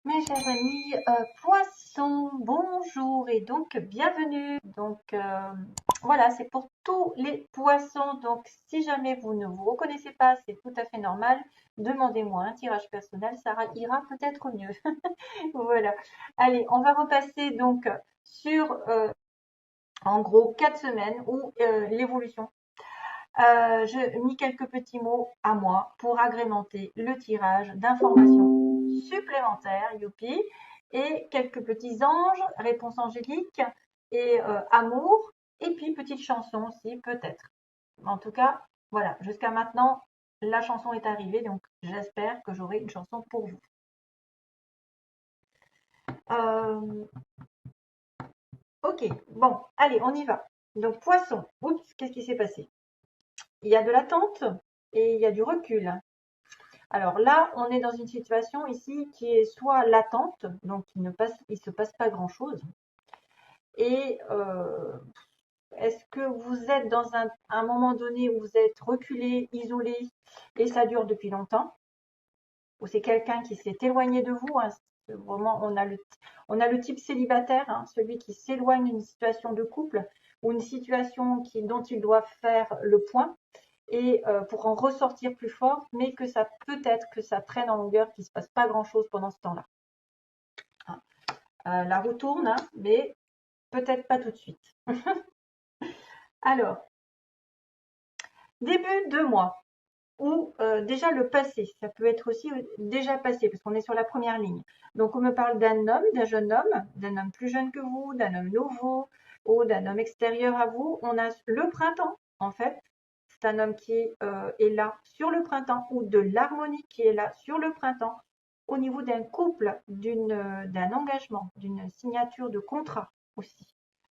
Mes chers amis, poissons, bonjour et donc bienvenue. Voilà, c'est pour tous les poissons. Donc si jamais vous ne vous reconnaissez pas, c'est tout à fait normal. Demandez-moi un tirage personnel, ça ira peut-être mieux. Voilà. Allez, on va repasser donc sur en gros 4 semaines ou l'évolution. Je mis quelques petits mots à moi pour agrémenter le tirage d'informations supplémentaires, youpi, et quelques petits anges, réponses angéliques et amour, et puis petite chanson aussi, peut-être. En tout cas, voilà, jusqu'à maintenant, la chanson est arrivée, donc j'espère que j'aurai une chanson pour vous. Euh, ok, bon, allez, on y va. Donc, poisson, oups, qu'est-ce qui s'est passé? Il y a de l'attente et il y a du recul. Alors là, on est dans une situation ici qui est soit latente, donc il se passe pas grand-chose. Et est-ce que vous êtes dans un moment donné où vous êtes reculé, isolé, et ça dure depuis longtemps, ou c'est quelqu'un qui s'est éloigné de vous, hein, vraiment, on a le type célibataire, hein, celui qui s'éloigne d'une situation de couple ou une situation dont il doit faire le point et pour en ressortir plus fort, mais que ça peut-être que ça traîne en longueur, qu'il ne se passe pas grand-chose pendant ce temps-là. Hein. La roue tourne, hein, mais peut-être pas tout de suite. Alors, début de mois, ou déjà le passé, ça peut être aussi déjà passé, parce qu'on est sur la première ligne. Donc on me parle d'un homme, d'un homme plus jeune que vous, d'un homme nouveau, ou d'un homme extérieur à vous. On a le printemps, en fait. C'est un homme qui est là sur le printemps, ou de l'harmonie qui est là sur le printemps, au niveau d'un couple, d'un engagement, d'une signature de contrat aussi.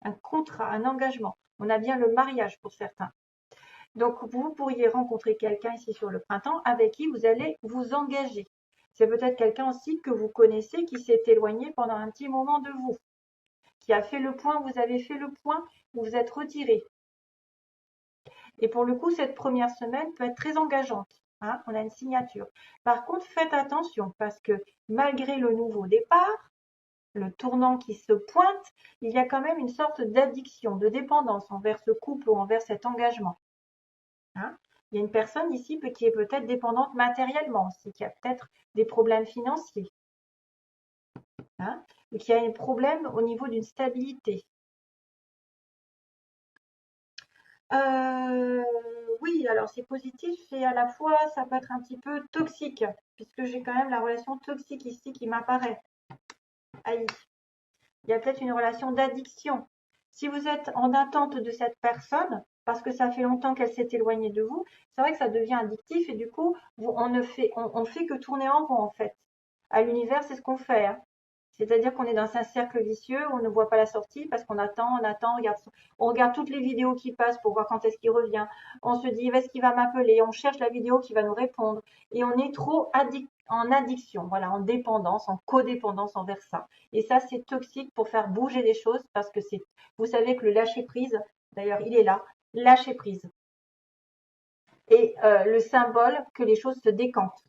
Un contrat, un engagement. On a bien le mariage pour certains. Donc, vous pourriez rencontrer quelqu'un ici sur le printemps avec qui vous allez vous engager. C'est peut-être quelqu'un aussi que vous connaissez qui s'est éloigné pendant un petit moment de vous, qui a fait le point, vous avez fait le point, vous vous êtes retiré. Et pour le coup, cette première semaine peut être très engageante. Hein, on a une signature. Par contre, faites attention parce que malgré le nouveau départ, le tournant qui se pointe, il y a quand même une sorte d'addiction, de dépendance envers ce couple ou envers cet engagement. Hein. Il y a une personne ici qui est peut-être dépendante matériellement aussi, qui a peut-être des problèmes financiers, hein, ou qui a un problème au niveau d'une stabilité. Euh, oui, alors c'est positif et à la fois ça peut être un petit peu toxique, puisque j'ai quand même la relation toxique ici qui m'apparaît. Aïe, il y a peut-être une relation d'addiction. Si vous êtes en attente de cette personne, parce que ça fait longtemps qu'elle s'est éloignée de vous, c'est vrai que ça devient addictif et du coup, on fait que tourner en rond en fait. À l'univers, c'est ce qu'on fait. Hein. C'est-à-dire qu'on est dans un cercle vicieux, on ne voit pas la sortie parce qu'on attend, on regarde toutes les vidéos qui passent pour voir quand est-ce qu'il revient. On se dit, est-ce qu'il va m'appeler? On cherche la vidéo qui va nous répondre. Et on est trop en addiction, voilà, en dépendance, en codépendance envers ça. Et ça, c'est toxique pour faire bouger les choses parce que vous savez que le lâcher prise, d'ailleurs, il est là, lâcher prise. Et le symbole que les choses se décantent.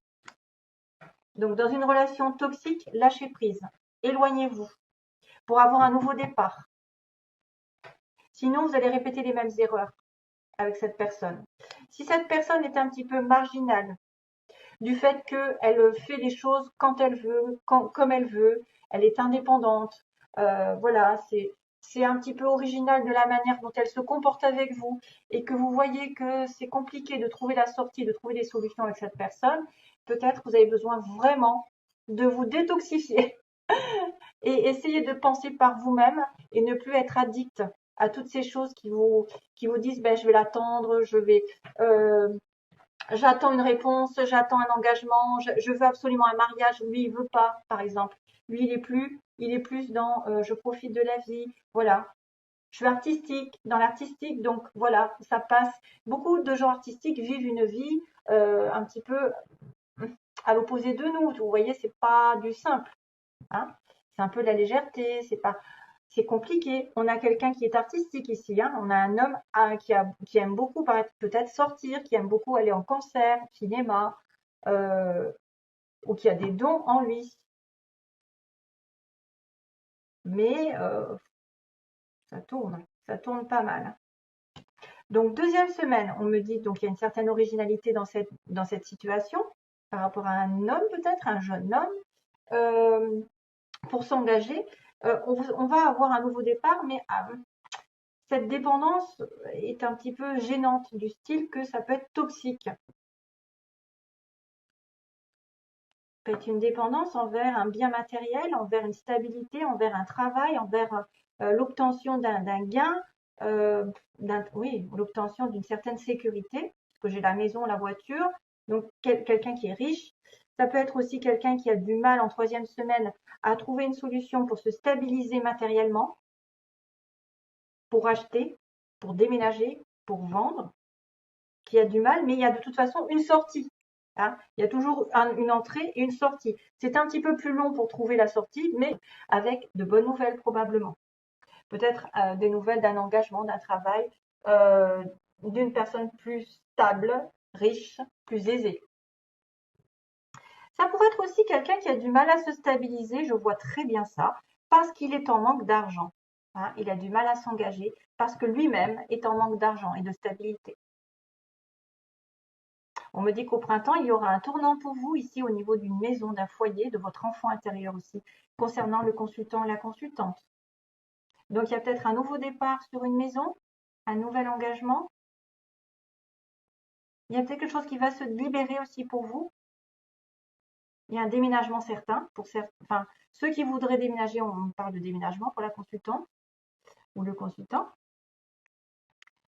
Donc, dans une relation toxique, lâchez prise. Éloignez-vous pour avoir un nouveau départ. Sinon, vous allez répéter les mêmes erreurs avec cette personne. Si cette personne est un petit peu marginale, du fait qu'elle fait les choses quand elle veut, comme elle veut, elle est indépendante, voilà, c'est un petit peu original de la manière dont elle se comporte avec vous et que vous voyez que c'est compliqué de trouver la sortie, de trouver des solutions avec cette personne, peut-être vous avez besoin vraiment de vous détoxifier et essayer de penser par vous-même et ne plus être addict à toutes ces choses qui vous disent ben, je vais l'attendre, euh, j'attends une réponse, j'attends un engagement, je veux absolument un mariage, lui il veut pas par exemple. Lui il est plus dans je profite de la vie, voilà. Je suis artistique, dans l'artistique, donc voilà, ça passe. Beaucoup de gens artistiques vivent une vie un petit peu à l'opposé de nous. Vous voyez, c'est pas du simple. Hein. C'est un peu de la légèreté, c'est compliqué. On a quelqu'un qui est artistique ici, hein. On a un homme qui aime beaucoup peut-être sortir, qui aime beaucoup aller en concert, au cinéma, euh, ou qui a des dons en lui. mais ça tourne pas mal. Donc, deuxième semaine, on me dit, donc il y a une certaine originalité dans cette situation, par rapport à un homme peut-être, un jeune homme, pour s'engager. On va avoir un nouveau départ, mais cette dépendance est un petit peu gênante, du style que ça peut être toxique. Ça peut être une dépendance envers un bien matériel, envers une stabilité, envers un travail, envers l'obtention d'un gain, oui, l'obtention d'une certaine sécurité, parce que j'ai la maison, la voiture, donc quelqu'un qui est riche. Ça peut être aussi quelqu'un qui a du mal en troisième semaine à trouver une solution pour se stabiliser matériellement, pour acheter, pour déménager, pour vendre, qui a du mal, mais il y a de toute façon une sortie. Hein. Il y a toujours une entrée et une sortie. C'est un petit peu plus long pour trouver la sortie, mais avec de bonnes nouvelles probablement. Peut-être des nouvelles d'un engagement, d'un travail, euh, d'une personne plus stable, riche, plus aisée. Ça pourrait être aussi quelqu'un qui a du mal à se stabiliser, je vois très bien ça, parce qu'il est en manque d'argent. Hein, il a du mal à s'engager parce que lui-même est en manque d'argent et de stabilité. On me dit qu'au printemps, il y aura un tournant pour vous ici au niveau d'une maison, d'un foyer, de votre enfant intérieur aussi, concernant le consultant et la consultante. Donc il y a peut-être un nouveau départ sur une maison, un nouvel engagement. Il y a peut-être quelque chose qui va se libérer aussi pour vous. Il y a un déménagement certain pour enfin, ceux qui voudraient déménager, on parle de déménagement pour la consultante ou le consultant.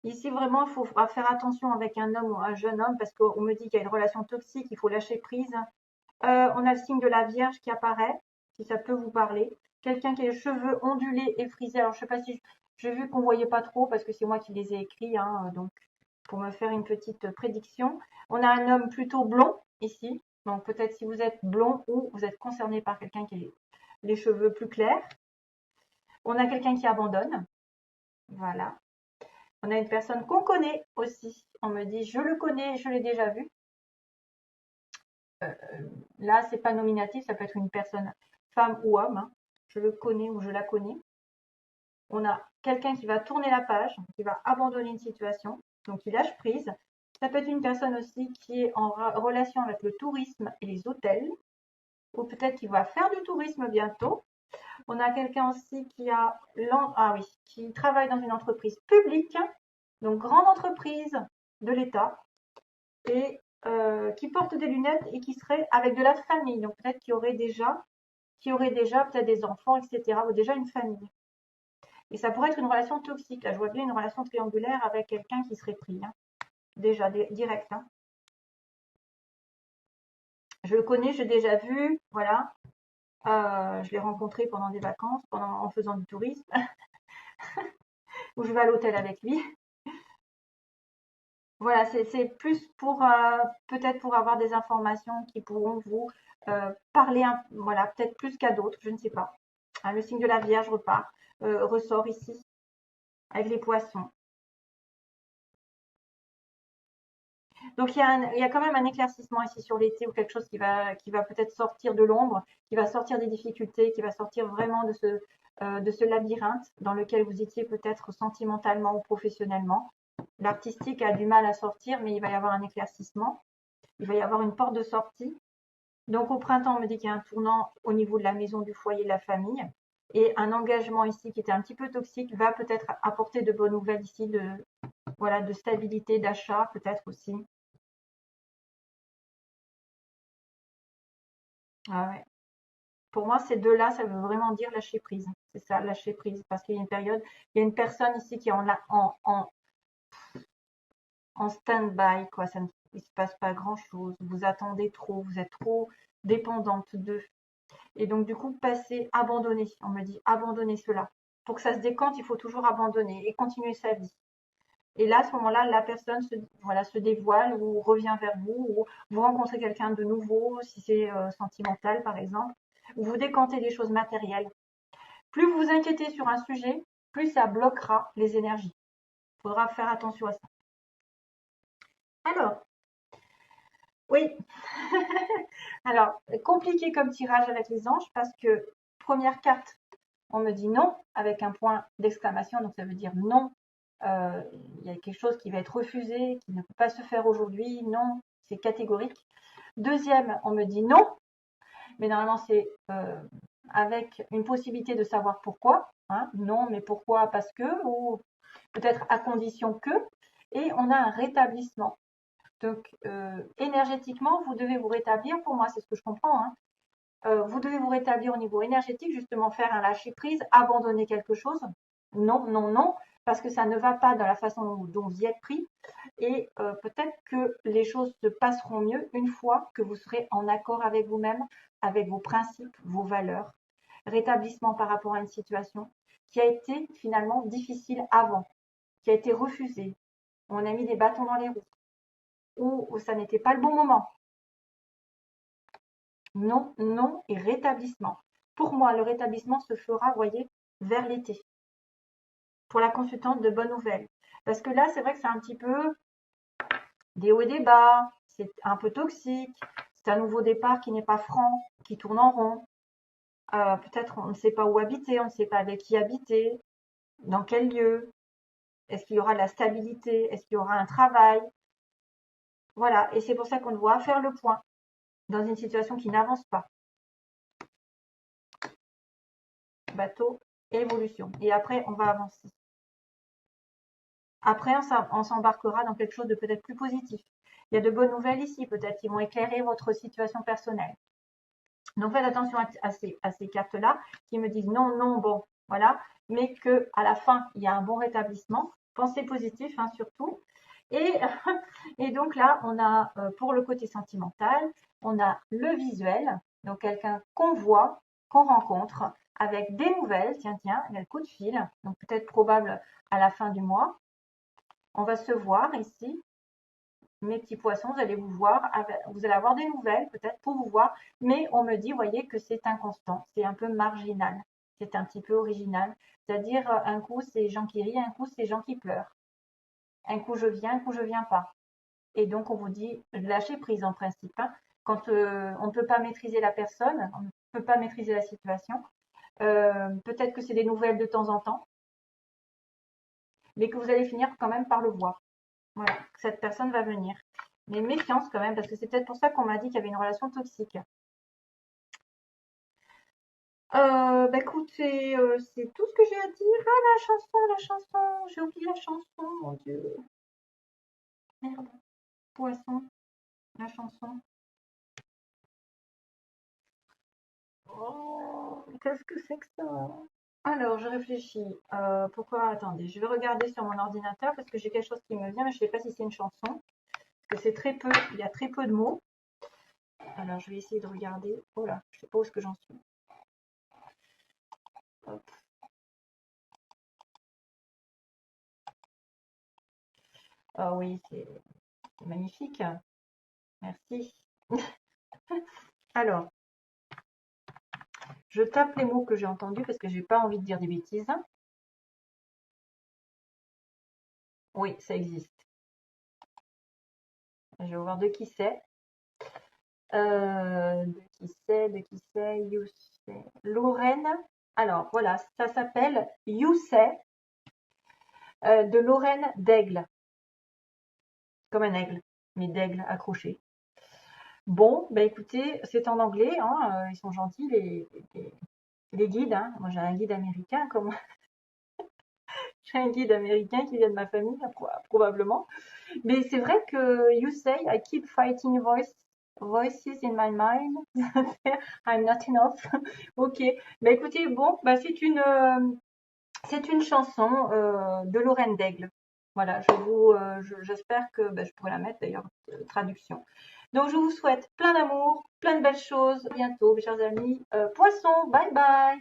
Ici, vraiment, il faudra faire attention avec un homme ou un jeune homme parce qu'on me dit qu'il y a une relation toxique, il faut lâcher prise. On a le signe de la Vierge qui apparaît, si ça peut vous parler. Quelqu'un qui a les cheveux ondulés et frisés. Alors, je ne sais pas si j'ai vu qu'on ne voyait pas trop parce que c'est moi qui les ai écrits, hein, donc pour me faire une petite prédiction. On a un homme plutôt blond ici. Donc, peut-être si vous êtes blond ou vous êtes concerné par quelqu'un qui a les cheveux plus clairs. On a quelqu'un qui abandonne. Voilà. On a une personne qu'on connaît aussi. On me dit, je le connais, je l'ai déjà vu. Là, c'est pas nominatif, ça peut être une personne, femme ou homme. Hein. Je le connais ou je la connais. On a quelqu'un qui va tourner la page, qui va abandonner une situation, donc il lâche prise. Ça peut être une personne aussi qui est en relation avec le tourisme et les hôtels, ou peut-être qui va faire du tourisme bientôt. On a quelqu'un aussi qui travaille dans une entreprise publique, donc grande entreprise de l'État, et qui porte des lunettes et qui serait avec de la famille. Donc peut-être qu'il y aurait déjà peut-être des enfants, etc., ou déjà une famille. Et ça pourrait être une relation toxique. Là, je vois bien une relation triangulaire avec quelqu'un qui serait pris. Hein. Déjà, direct. Hein. Je le connais, j'ai déjà vu, voilà. Je l'ai rencontré pendant des vacances, en faisant du tourisme, où je vais à l'hôtel avec lui. Voilà, c'est plus pour peut-être pour avoir des informations qui pourront vous parler, voilà, peut-être plus qu'à d'autres, je ne sais pas. Hein, le signe de la Vierge ressort ici, avec les poissons. Donc il y a quand même un éclaircissement ici sur l'été ou quelque chose qui va peut-être sortir de l'ombre, qui va sortir des difficultés, qui va sortir vraiment de ce labyrinthe dans lequel vous étiez peut-être sentimentalement ou professionnellement. L'artistique a du mal à sortir, mais il va y avoir un éclaircissement. Il va y avoir une porte de sortie. Donc au printemps, on me dit qu'il y a un tournant au niveau de la maison, du foyer, de la famille. Et un engagement ici qui était un petit peu toxique va peut-être apporter de bonnes nouvelles ici, voilà, de stabilité, d'achat peut-être aussi. Ah ouais. Pour moi, ces deux-là, ça veut vraiment dire lâcher prise. C'est ça, lâcher prise. Parce qu'il y a une période, il y a une personne ici qui est en stand-by, quoi. Il ne se passe pas grand-chose. Vous attendez trop, vous êtes trop dépendante d'eux. Et donc, du coup, abandonner. On me dit abandonner cela. Pour que ça se décante, il faut toujours abandonner et continuer sa vie. Et là, à ce moment-là, la personne se dévoile ou revient vers vous, ou vous rencontrez quelqu'un de nouveau, si c'est sentimental, par exemple, ou vous décantez des choses matérielles. Plus vous vous inquiétez sur un sujet, plus ça bloquera les énergies. Il faudra faire attention à ça. Alors, oui. Alors, compliqué comme tirage avec les anges parce que première carte, On me dit non avec un point d'exclamation, donc ça veut dire non. Il y a quelque chose qui va être refusé, qui ne peut pas se faire aujourd'hui. Non, c'est catégorique. Deuxième, on me dit non, mais normalement c'est avec une possibilité de savoir pourquoi. Hein, non, mais pourquoi? Parce que, ou peut-être à condition que. Et on a un rétablissement. Donc, énergétiquement, vous devez vous rétablir. Pour moi, c'est ce que je comprends. Hein. Vous devez vous rétablir au niveau énergétique, justement faire un lâcher-prise, abandonner quelque chose. Non, non, non, parce que ça ne va pas dans la façon dont vous y êtes pris. Et peut-être que les choses se passeront mieux une fois que vous serez en accord avec vous-même, avec vos principes, vos valeurs. Rétablissement par rapport à une situation qui a été finalement difficile avant, qui a été refusée. On a mis des bâtons dans les roues, ou ça n'était pas le bon moment. Non, non et rétablissement. Pour moi, le rétablissement se fera, voyez, vers l'été. Pour la consultante de bonnes nouvelles. Parce que là, c'est vrai que c'est un petit peu des hauts et des bas, c'est un peu toxique, c'est un nouveau départ qui n'est pas franc, qui tourne en rond. Peut-être on ne sait pas où habiter, on ne sait pas avec qui habiter, dans quel lieu. Est-ce qu'il y aura de la stabilité? Est-ce qu'il y aura un travail? Voilà, et c'est pour ça qu'on doit faire le point dans une situation qui n'avance pas. Bateau, évolution. Et après, on va avancer. Après, on s'embarquera dans quelque chose de peut-être plus positif. Il y a de bonnes nouvelles ici, peut-être, qui vont éclairer votre situation personnelle. Donc, faites attention à ces cartes-là qui me disent non, non, bon, voilà, mais qu'à la fin, il y a un bon rétablissement. Pensez positif, hein, surtout. Et, et donc là, on a, pour le côté sentimental, on a le visuel, donc quelqu'un qu'on voit, qu'on rencontre, avec des nouvelles, tiens, il y a le coup de fil, donc peut-être probable à la fin du mois. On va se voir ici. Mes petits poissons, vous allez vous voir, vous allez avoir des nouvelles peut-être pour vous voir, mais on me dit, voyez, que c'est inconstant, c'est un peu marginal, c'est un petit peu original. C'est-à-dire, un coup, c'est gens qui rient, un coup, c'est gens qui pleurent. Un coup, je viens, un coup, je viens pas. Et donc, on vous dit, lâchez prise en principe. Hein. Quand on ne peut pas maîtriser la personne, on ne peut pas maîtriser la situation, peut-être que c'est des nouvelles de temps en temps, mais que vous allez finir quand même par le voir. Voilà, que cette personne va venir. Mais méfiance quand même, parce que c'est peut-être pour ça qu'on m'a dit qu'il y avait une relation toxique. Écoute, c'est tout ce que j'ai à dire. Ah, la chanson, j'ai oublié la chanson, mon Dieu. Merde, poisson, la chanson. Oh, qu'est-ce que c'est que ça? Alors, je réfléchis. Pourquoi? Attendez, je vais regarder sur mon ordinateur parce que j'ai quelque chose qui me vient, mais je ne sais pas si c'est une chanson. Parce que c'est très peu, il y a très peu de mots. Alors, je vais essayer de regarder. Oh là, je ne sais pas où est-ce que j'en suis. Hop. Ah oui, c'est magnifique. Merci. Alors, je tape les mots que j'ai entendus parce que j'ai pas envie de dire des bêtises. Oui, ça existe. Je vais voir de qui c'est. De qui c'est, You say. Lorraine. Alors, voilà, ça s'appelle You say de Lorraine d'Aigle. Comme un aigle, mais d'aigle accroché. Bon, bah écoutez, c'est en anglais, hein, ils sont gentils, les guides. Hein. Moi, j'ai un guide américain, comme j'ai un guide américain qui vient de ma famille, probablement. Mais c'est vrai que you say I keep fighting voices in my mind. I'm not enough. Ok. Bah écoutez, bon, bah c'est une chanson de Lorraine d'Aigle. Voilà, j'espère que bah, je pourrai la mettre d'ailleurs traduction. Donc je vous souhaite plein d'amour, plein de belles choses. À bientôt, mes chers amis. Poissons, bye bye.